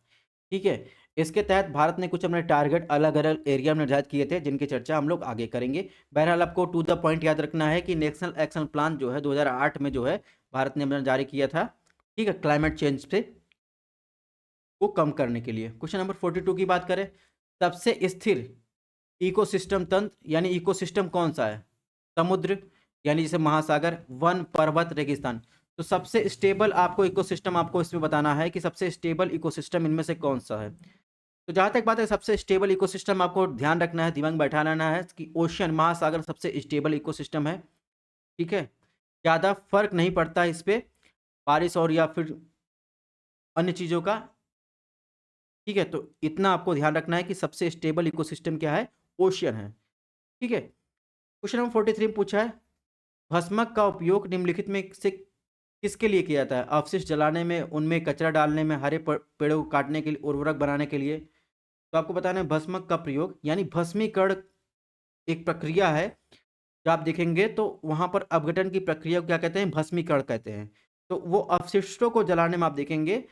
[SPEAKER 1] ठीक है, इसके तहत भारत ने कुछ अपने टारगेट अलग अलग एरिया में निर्धारित किए थे जिनकी चर्चा हम लोग आगे करेंगे। बहरहाल आपको टू द पॉइंट याद रखना है कि नेशनल एक्शन प्लान जो है 2008 में जो है भारत ने अपना जारी किया था। ठीक है, क्लाइमेट चेंज से को कम करने के लिए। क्वेश्चन नंबर 42 की बात करें, सबसे स्थिर इकोसिस्टम तंत्र यानी इकोसिस्टम कौन सा है, समुद्र यानी जैसे महासागर, वन, पर्वत, रेगिस्तान। तो सबसे स्टेबल आपको इकोसिस्टम आपको इसमें बताना है कि सबसे स्टेबल इकोसिस्टम इनमें से कौन सा है। तो जहाँ तक बात है सबसे स्टेबल इकोसिस्टम आपको ध्यान रखना है, दिमाग बैठा लेना है कि ओशियन, महासागर सबसे स्टेबल इकोसिस्टम है। ठीक है, ज़्यादा फर्क नहीं पड़ता इस पर बारिश और या फिर अन्य चीज़ों का। ठीक है, तो इतना आपको ध्यान रखना है कि सबसे स्टेबल इकोसिस्टम क्या है, ओशियन है। ठीक है, क्वेश्चन नंबर 43 में पूछा है भस्मक का उपयोग निम्नलिखित में से किसके लिए किया जाता है, अवशिष्ट जलाने में, उनमें कचरा डालने में, हरे पेड़ों को काटने के लिए, उर्वरक बनाने के लिए। तो आपको बताना है भस्मक का प्रयोग यानी भस्मीकरण एक प्रक्रिया है। जब आप देखेंगे तो वहाँ पर अपघटन की प्रक्रिया को क्या कहते हैं, भस्मीकरण कहते हैं। तो वो अवशिष्टों को जलाने में आप देखेंगे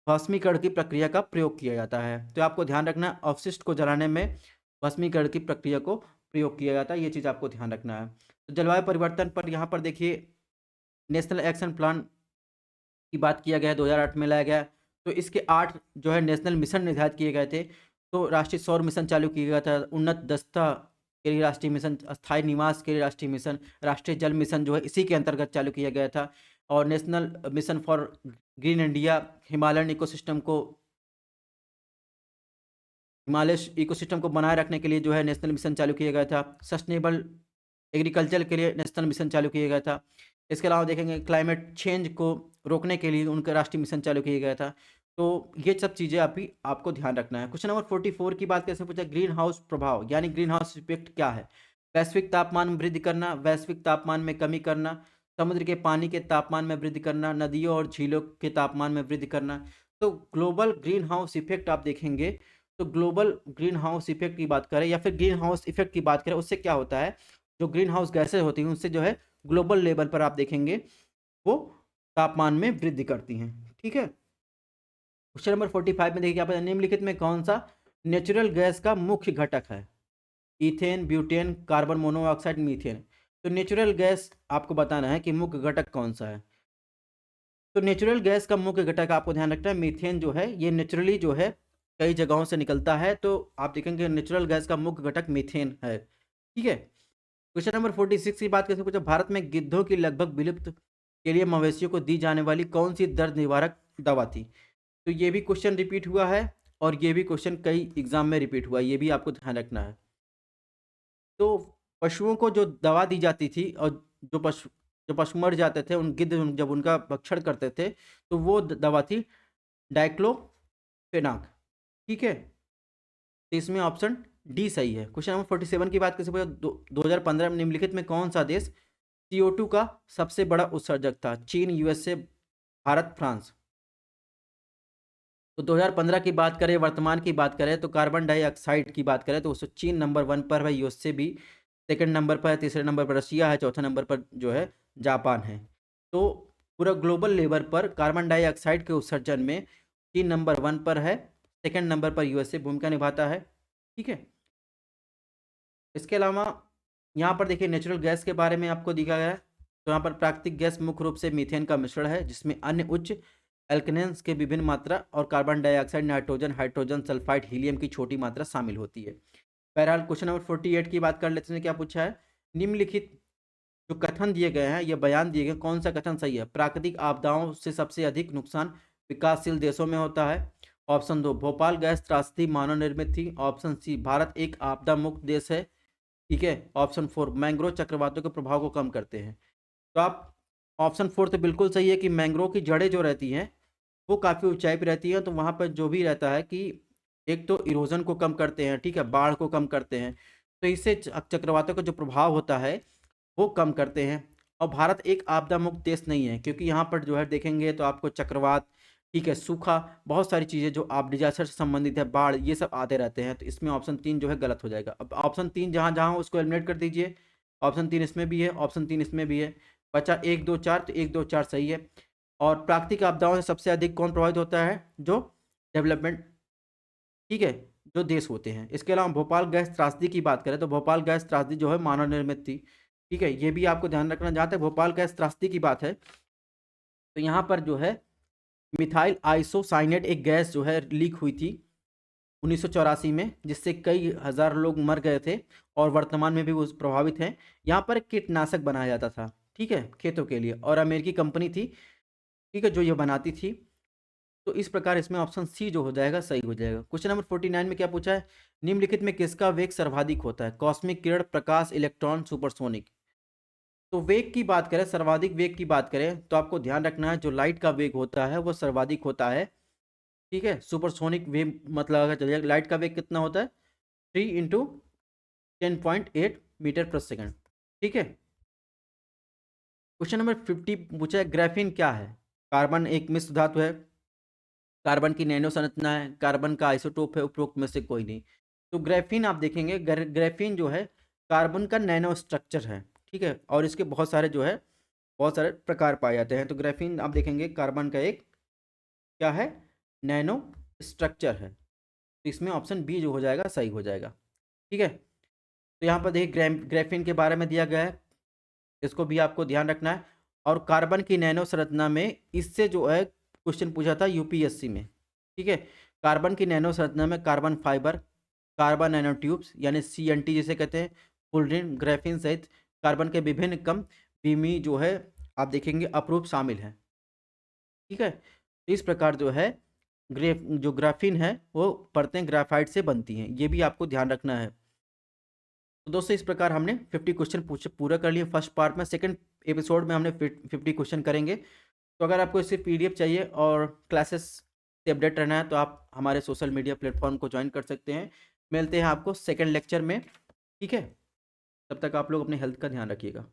[SPEAKER 1] भस्मीकरण की प्रक्रिया का प्रयोग किया जाता है। तो आपको ध्यान रखना है अवशिष्ट को जलाने में भस्मीकरण की प्रक्रिया को प्रयोग किया जाता है, ये चीज़ आपको ध्यान रखना है। तो जलवायु परिवर्तन पर यहाँ पर देखिए नेशनल एक्शन प्लान की बात किया गया, 2008 में लाया गया। तो इसके 8 जो है नेशनल मिशन निर्धारित किए गए थे। तो राष्ट्रीय सौर मिशन चालू किया गया था, उन्नत दस्ता के लिए राष्ट्रीय मिशन, अस्थायी निवास के लिए राष्ट्रीय मिशन, राष्ट्रीय जल मिशन जो है इसी के अंतर्गत चालू किया गया था। और national mission for green India Himalaya ecosystem को बनाए रखने के लिए जो है नेशनल मिशन चालू किया गया था। सस्टेनेबल एग्रीकल्चर के लिए नेशनल मिशन चालू किया गया था। इसके अलावा देखेंगे क्लाइमेट चेंज को रोकने के लिए उनका राष्ट्रीय मिशन चालू किया गया था। तो ये सब चीज़ें आपको ध्यान रखना है। क्वेश्चन नंबर 44 की बात कैसे पूछा, ग्रीन हाउस प्रभाव यानी ग्रीन हाउस इफेक्ट क्या है? वैश्विक तापमान में वृद्धि करना, वैश्विक तापमान में कमी करना, समुद्र के पानी के तापमान में वृद्धि करना, नदियों और झीलों के तापमान में वृद्धि करना। तो ग्लोबल ग्रीन हाउस इफेक्ट आप देखेंगे तो ग्लोबल ग्रीन हाउस इफेक्ट की बात करें या फिर ग्रीन हाउस इफेक्ट की बात करें, उससे क्या होता है, जो ग्रीन हाउस गैसें होती हैं उससे जो है ग्लोबल लेवल पर आप देखेंगे वो तापमान में वृद्धि करती हैं। ठीक है, क्वेश्चन नंबर 45 में देखिए क्या पता, निम्नलिखित में कौन सा नेचुरल गैस का मुख्य घटक है? Ethane, butane, carbon monoxide, methane. तो नेचुरल गैस आपको बताना है कि मुख्य घटक कौन सा है। तो नेचुरल गैस का मुख्य घटक आपको ध्यान रखना है मीथेन जो है, ये नेचुरली जो है कई जगहों से निकलता है। तो आप देखेंगे नेचुरल गैस का मुख्य घटक मीथेन है। ठीक है, क्वेश्चन नंबर 46 की बात कैसे पूछा, भारत में गिद्धों की लगभग विलुप्त के लिए मवेशियों को दी जाने वाली कौन सी दर्द निवारक दवा थी? तो ये भी क्वेश्चन रिपीट हुआ है और ये भी क्वेश्चन कई एग्जाम में रिपीट हुआ है, ये भी आपको ध्यान रखना है। तो पशुओं को जो दवा दी जाती थी और जो पशु मर जाते थे, उन गिद्ध जब उनका भक्षण करते थे तो वो दवा थी डाइक्लोफेनाक। ठीक है, तो इसमें ऑप्शन डी सही है। क्वेश्चन नंबर 47 की बात कैसे पूछा, 2015 में निम्नलिखित में कौन सा देश CO2 का सबसे बड़ा उत्सर्जक था? चीन, यूएसए, भारत, फ्रांस। तो 2015 की बात करें, वर्तमान की बात करें तो कार्बन डाइऑक्साइड की बात करें तो उससे चीन नंबर 1 पर है, यूएसए भी सेकंड नंबर पर है, तीसरे नंबर पर रशिया है, चौथे नंबर पर जो है जापान है। तो पूरा ग्लोबल लेवल पर कार्बन डाइऑक्साइड के उत्सर्जन में चीन नंबर 1 पर है, सेकंड नंबर पर यूएसए भूमिका निभाता है। ठीक है, इसके अलावा यहाँ पर देखिए नेचुरल गैस के बारे में आपको दिखा गया है। तो यहाँ पर प्राकृतिक गैस मुख्य रूप से मीथेन का मिश्रण है जिसमें अन्य उच्च एल्केनेंस के विभिन्न मात्रा और carbon dioxide, nitrogen, hydrogen sulphide, helium की छोटी मात्रा शामिल होती है। बहरहाल क्वेश्चन नंबर 48 की बात कर लेते हैं, क्या पूछा है, निम्नलिखित जो कथन दिए गए हैं, ये बयान दिए गए, कौन सा कथन सही है? प्राकृतिक आपदाओं से सबसे अधिक नुकसान विकासशील देशों में होता है। ऑप्शन 2, भोपाल गैस त्रासदी मानव निर्मित थी। ऑप्शन सी, भारत एक आपदा मुक्त देश है। ठीक है, ऑप्शन 4, मैंग्रोव चक्रवातों के प्रभाव को कम करते हैं। तो आप ऑप्शन 4 तो बिल्कुल सही है कि मैंग्रोव की जड़ें जो रहती हैं वो काफ़ी ऊंचाई पर रहती हैं, तो वहाँ पर जो भी रहता है कि एक तो इरोजन को कम करते हैं, ठीक है, बाढ़ को कम करते हैं, तो इससे चक्रवातों का जो प्रभाव होता है वो कम करते हैं। और भारत एक आपदा मुक्त देश नहीं है क्योंकि यहाँ पर जो है देखेंगे तो आपको चक्रवात, ठीक है, सूखा, बहुत सारी चीज़ें जो आप डिजास्टर से संबंधित है, बाढ़, ये सब आते रहते हैं। तो इसमें ऑप्शन 3 जो है गलत हो जाएगा। अब ऑप्शन 3 जहाँ जहाँ उसको एलिमिनेट कर दीजिए। ऑप्शन 3 इसमें भी है, ऑप्शन 3 इसमें भी है, बचा 1 2 4, तो 1 2 4 सही है। और प्राकृतिक आपदाओं से सबसे अधिक कौन प्रभावित होता है? जो डेवलपमेंट, ठीक है, जो देश होते हैं। इसके अलावा भोपाल गैस त्रासदी की बात करें तो भोपाल गैस त्रासदी जो है मानव निर्मित थी। ठीक है, ये भी आपको ध्यान रखना। जहाँ तक भोपाल गैस त्रासदी की बात है तो यहाँ पर जो है मिथाइल आइसोसाइनेट एक गैस जो है लीक हुई थी 1984 में, जिससे कई हजार लोग मर गए थे और वर्तमान में भी वो प्रभावित हैं। यहाँ पर एक कीटनाशक बनाया जाता था, ठीक है, खेतों के लिए, और अमेरिकी कंपनी थी, ठीक है, जो ये बनाती थी। तो इस प्रकार इसमें ऑप्शन सी जो हो जाएगा सही हो जाएगा। क्वेश्चन नंबर 49 में क्या पूछा है, निम्नलिखित में किसका वेग सर्वाधिक होता है? कॉस्मिक किरण, प्रकाश, इलेक्ट्रॉन, सुपरसोनिक। तो वेग की बात करें, सर्वाधिक वेग की बात करें तो आपको ध्यान रखना है जो लाइट का वेग होता है वो सर्वाधिक होता है। ठीक है, सुपरसोनिक वेव मतलब अगर चलिए लाइट का वेग कितना होता है? 3 इंटू 10.8 मीटर प्रति सेकंड। ठीक है, क्वेश्चन नंबर 50 पूछा है, ग्राफीन क्या है? कार्बन एक मिश्र धातु है, कार्बन की नैनो संरचना है, कार्बन का आइसोटोप है, उपरोक्त में से कोई नहीं। तो ग्राफीन आप देखेंगे, ग्राफीन जो है कार्बन का नैनो स्ट्रक्चर है। ठीक है, और इसके बहुत सारे जो है बहुत सारे प्रकार पाए जाते हैं। तो ग्राफीन आप देखेंगे कार्बन का एक क्या है? नैनो स्ट्रक्चर है। तो इसमें ऑप्शन बी जो हो जाएगा सही हो जाएगा। ठीक है, तो यहाँ पर देखिए ग्राफीन के बारे में दिया गया है, इसको भी आपको ध्यान रखना है। और कार्बन की नैनो संरचना में इससे जो है क्वेश्चन पूछा था यूपीएससी में। ठीक है, कार्बन की नैनो संरचना में carbon fibre, carbon nano tubes यानी CNT जिसे कहते हैं, फुलरिन, ग्राफीन सहित कार्बन के विभिन्न कम बीमी जो है आप देखेंगे अप्रूव शामिल है। ठीक है, तो इस प्रकार जो है जो ग्राफीन है वो परतें ग्राफाइट से बनती हैं, ये भी आपको ध्यान रखना है। तो दोस्तों इस प्रकार हमने 50 क्वेश्चन पूरा कर लिए फर्स्ट पार्ट में। सेकंड एपिसोड में हमने 50 क्वेश्चन करेंगे। तो अगर आपको इससे पीडीएफ चाहिए और क्लासेस से अपडेट रहना है तो आप हमारे सोशल मीडिया प्लेटफॉर्म को ज्वाइन कर सकते हैं। मिलते हैं आपको सेकंड लेक्चर में। ठीक है, तब तक आप लोग अपने हेल्थ का ध्यान रखिएगा।